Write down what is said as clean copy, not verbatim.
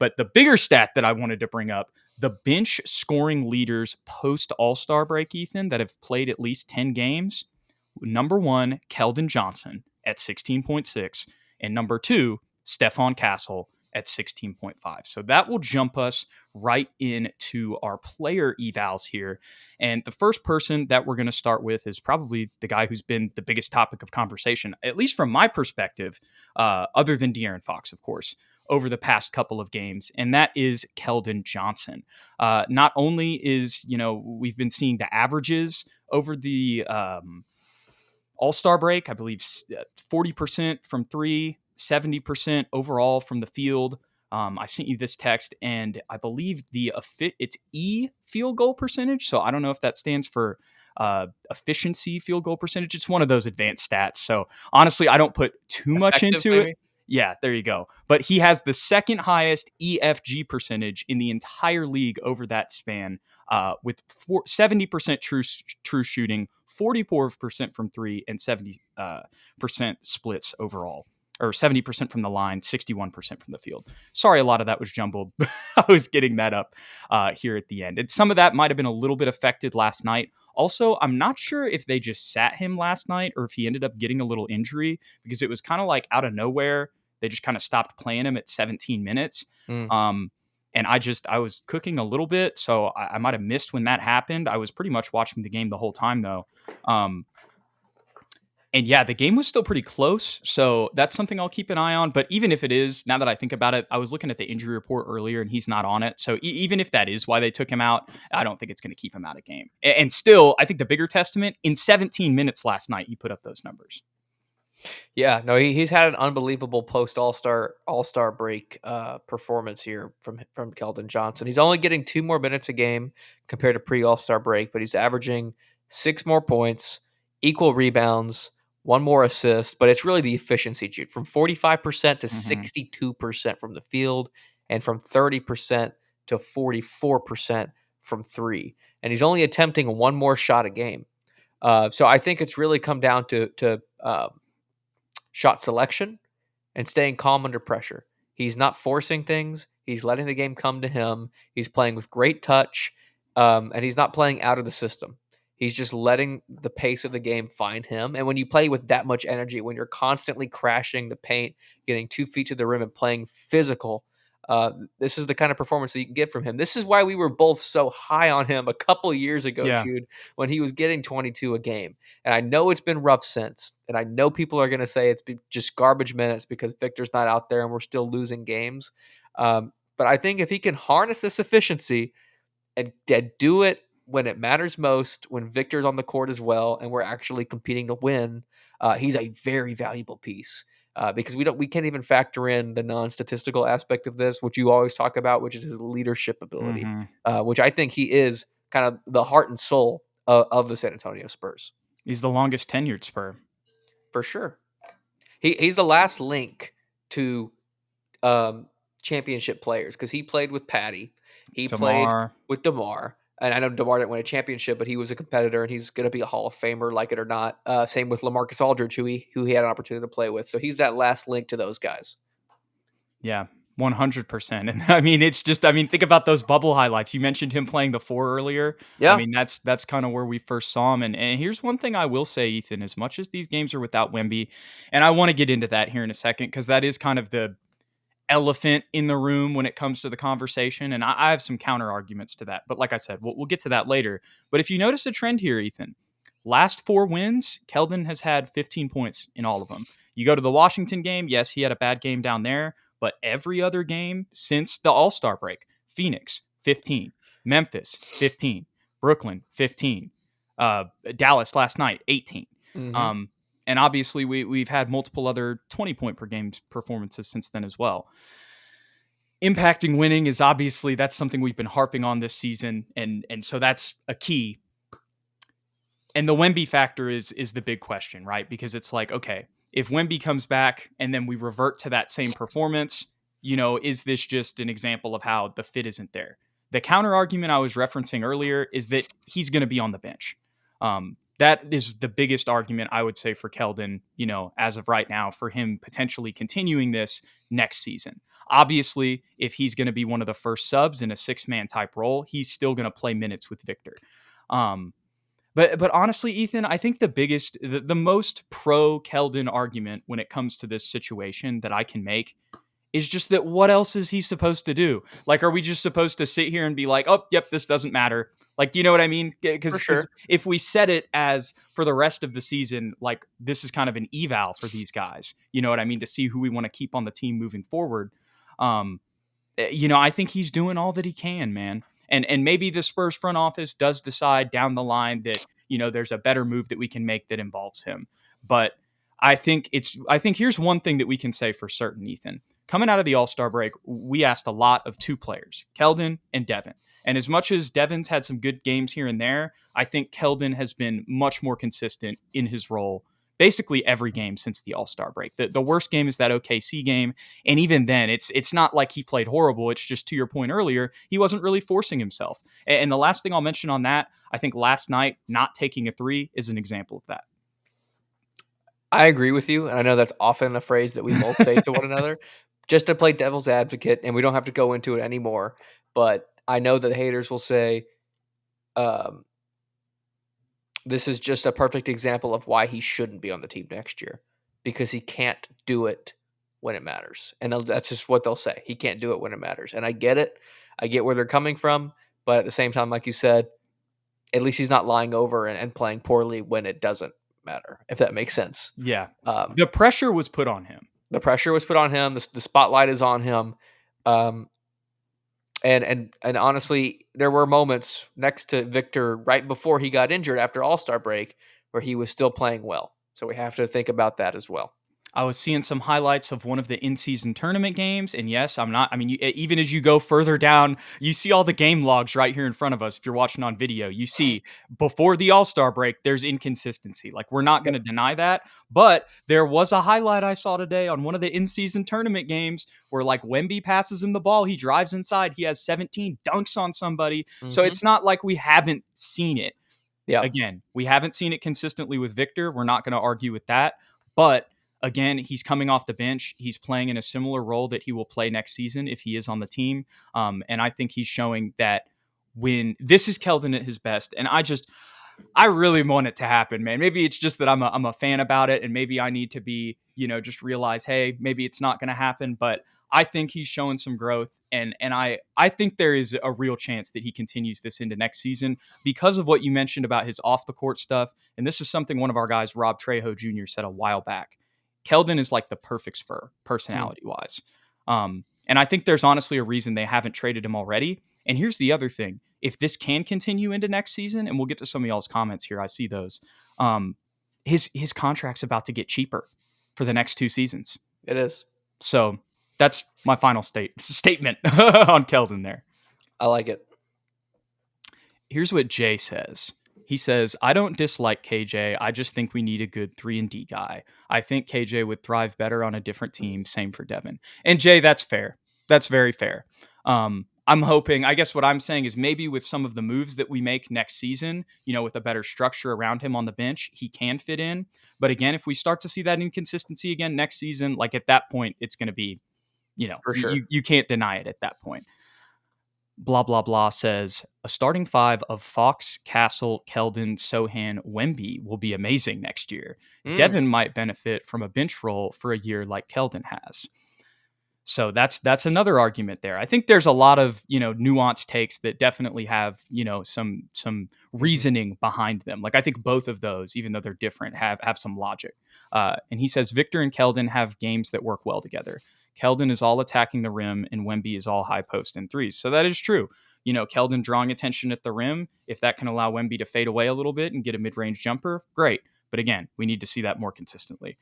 But the bigger stat that I wanted to bring up, the bench scoring leaders post All-Star break, Ethan, that have played at least 10 games. Number one, Keldon Johnson at 16.6. And number two, Stephon Castle at 16.5. So that will jump us right into our player evals here. And the first person that we're going to start with is probably the guy who's been the biggest topic of conversation, at least from my perspective, other than De'Aaron Fox, of course, over the past couple of games, and that is Keldon Johnson. Not only is, we've been seeing the averages over the All-Star break, I believe 40% from three, 70% overall from the field. I sent you this text, and I believe it's field goal percentage. So I don't know if that stands for efficiency field goal percentage. It's one of those advanced stats. So honestly, I don't put too much into maybe? it. Yeah, there you go. But he has the second highest EFG percentage in the entire league over that span, with 70% true shooting, 44% from three, and 70% splits overall. Or 70% from the line, 61% from the field. Sorry, a lot of that was jumbled. I was getting that up here at the end. And some of that might have been a little bit affected last night. Also, I'm not sure if they just sat him last night or if he ended up getting a little injury, because it was kind of like out of nowhere. They just kind of stopped playing him at 17 minutes. And I was cooking a little bit, so I might have missed when that happened. I was pretty much watching the game the whole time, though. And yeah, the game was still pretty close, so that's something I'll keep an eye on. But even if it is, now that I think about it, I was looking at the injury report earlier, and he's not on it. So even if that is why they took him out, I don't think it's going to keep him out of game. And still, I think the bigger testament, in 17 minutes last night, he put up those numbers. Yeah, no, he's had an unbelievable post All-Star break performance here from Keldon Johnson. He's only getting 2 more minutes a game compared to pre-All-Star break, but he's averaging 6 more points, equal rebounds, 1 more assist. But it's really the efficiency, Jude, from 45% to 62% from the field, and from 30% to 44% from three. And he's only attempting 1 more shot a game. So I think it's really come down to shot selection and staying calm under pressure. He's not forcing things. He's letting the game come to him. He's playing with great touch, and he's not playing out of the system. He's just letting the pace of the game find him. And when you play with that much energy, when you're constantly crashing the paint, getting 2 feet to the rim and playing physical, this is the kind of performance that you can get from him. This is why we were both so high on him a couple years ago, Yeah. Jude, when he was getting 22 a game. And I know it's been rough since, and I know people are going to say it's just garbage minutes because Victor's not out there and we're still losing games. But I think if he can harness this efficiency and do it when it matters most, when Victor's on the court as well, and we're actually competing to win, he's a very valuable piece. Because we can't even factor in the non-statistical aspect of this, which you always talk about, which is his leadership ability, which I think he is kind of the heart and soul of the San Antonio Spurs. He's the longest tenured Spur. For sure. He's the last link to championship players, because he played with Patty. He played with DeMar. And I know DeMar didn't win a championship, but he was a competitor, and he's going to be a Hall of Famer, like it or not. Same with LaMarcus Aldridge, who he had an opportunity to play with. So he's that last link to those guys. Yeah, 100%. And I mean, think about those bubble highlights. You mentioned him playing the 4 earlier. Yeah. I mean, that's kind of where we first saw him. And here's one thing I will say, Ethan, as much as these games are without Wemby, and I want to get into that here in a second, because that is kind of the elephant in the room when it comes to the conversation. And I have some counter arguments to that. But like I said, we'll get to that later. But if you notice a trend here, Ethan, last 4 wins, Keldon has had 15 points in all of them. You go to the Washington game, yes, he had a bad game down there, but every other game since the All-Star break, Phoenix, 15, Memphis, 15, Brooklyn, 15, Dallas last night, 18. And obviously, we've had multiple other 20-point per game performances since then as well. Impacting winning is obviously, that's something we've been harping on this season, and so that's a key. And the Wemby factor is the big question, right? Because it's like, okay, if Wemby comes back and then we revert to that same performance, is this just an example of how the fit isn't there? The counter argument I was referencing earlier is that he's going to be on the bench. That is the biggest argument I would say for Keldon, as of right now, for him potentially continuing this next season. Obviously, if he's going to be one of the first subs in a 6-man type role, he's still going to play minutes with Victor. Um, but honestly, Ethan, I think the most pro Keldon argument when it comes to this situation that I can make is just that what else is he supposed to do? Like, are we just supposed to sit here and be like, oh, yep, this doesn't matter? Like, do you know what I mean? For Because sure. if we set it as for the rest of the season, like this is kind of an eval for these guys, you know what I mean? To see who we want to keep on the team moving forward. Um, I think he's doing all that he can, man. And maybe the Spurs front office does decide down the line that, there's a better move that we can make that involves him. But I think here's one thing that we can say for certain, Ethan. Coming out of the All-Star break, we asked a lot of two players, Keldon and Devin. And as much as Devin's had some good games here and there, I think Keldon has been much more consistent in his role basically every game since the All-Star break. The worst game is that OKC game, and even then, it's not like he played horrible. It's just, to your point earlier, he wasn't really forcing himself. And the last thing I'll mention on that, I think last night not taking a three is an example of that. I agree with you, and I know that's often a phrase that we both say to one another. Just to play devil's advocate, and we don't have to go into it anymore, but I know that haters will say, um, this is just a perfect example of why he shouldn't be on the team next year, because he can't do it when it matters, and that's just what they'll say. He can't do it when it matters, and I get it. I get where they're coming from, but at the same time, like you said, at least he's not lying over and playing poorly when it doesn't matter, if that makes sense. Yeah. Um, The pressure was put on him. the pressure was put on him. The spotlight is on him. Um, and honestly, there were moments next to Victor right before he got injured after All-Star break where he was still playing well. So we have to think about that as well. I was seeing some highlights of one of the in-season tournament games, and yes, even as you go further down, you see all the game logs right here in front of us. If you're watching on video, you see before the All-Star break, there's inconsistency. Like, we're not going to deny that, but there was a highlight I saw today on one of the in-season tournament games where, like, Wemby passes him the ball, he drives inside, he has 17 dunks on somebody. So Mm-hmm. it's not like we haven't seen it. Yeah, Again, we haven't seen it consistently with Victor. We're not going to argue with that. But again, he's coming off the bench. He's playing in a similar role that he will play next season if he is on the team. And I think he's showing that when this is Keldon at his best. And I really want it to happen, man. Maybe it's just that I'm a fan about it, and maybe I need to be, just realize, hey, maybe it's not going to happen. But I think he's showing some growth, and I think there is a real chance that he continues this into next season because of what you mentioned about his off the court stuff. And this is something one of our guys, Rob Trejo Jr., said a while back. Keldon is like the perfect Spur personality wise. And I think there's honestly a reason they haven't traded him already. And here's the other thing. If this can continue into next season, and we'll get to some of y'all's comments here, I see those. Um, his contract's about to get cheaper for the next 2 seasons. it is. So that's my final statement on Keldon there. I like it. Here's what Jay says. He says, I don't dislike KJ. I just think we need a good 3-and-D guy. I think KJ would thrive better on a different team. Same for Devin. And Jay, that's fair. That's very fair. I'm hoping, I guess what I'm saying is maybe with some of the moves that we make next season, with a better structure around him on the bench, he can fit in. But again, if we start to see that inconsistency again next season, like at that point, it's going to be, For sure. you can't deny it at that point. Blah, blah, blah says a starting five of Fox, Castle, Keldon, Sohan, Wemby will be amazing next year. Mm, Devin might benefit from a bench role for a year like Keldon has. So that's another argument there. I think there's a lot of, nuanced takes that definitely have, some mhm. reasoning behind them. Like I think both of those, even though they're different, have some logic. And he says Victor and Keldon have games that work well together. Keldon is all attacking the rim and Wemby is all high post and threes. So that is true. Keldon drawing attention at the rim, if that can allow Wemby to fade away a little bit and get a mid-range jumper, great. But again, we need to see that more consistently.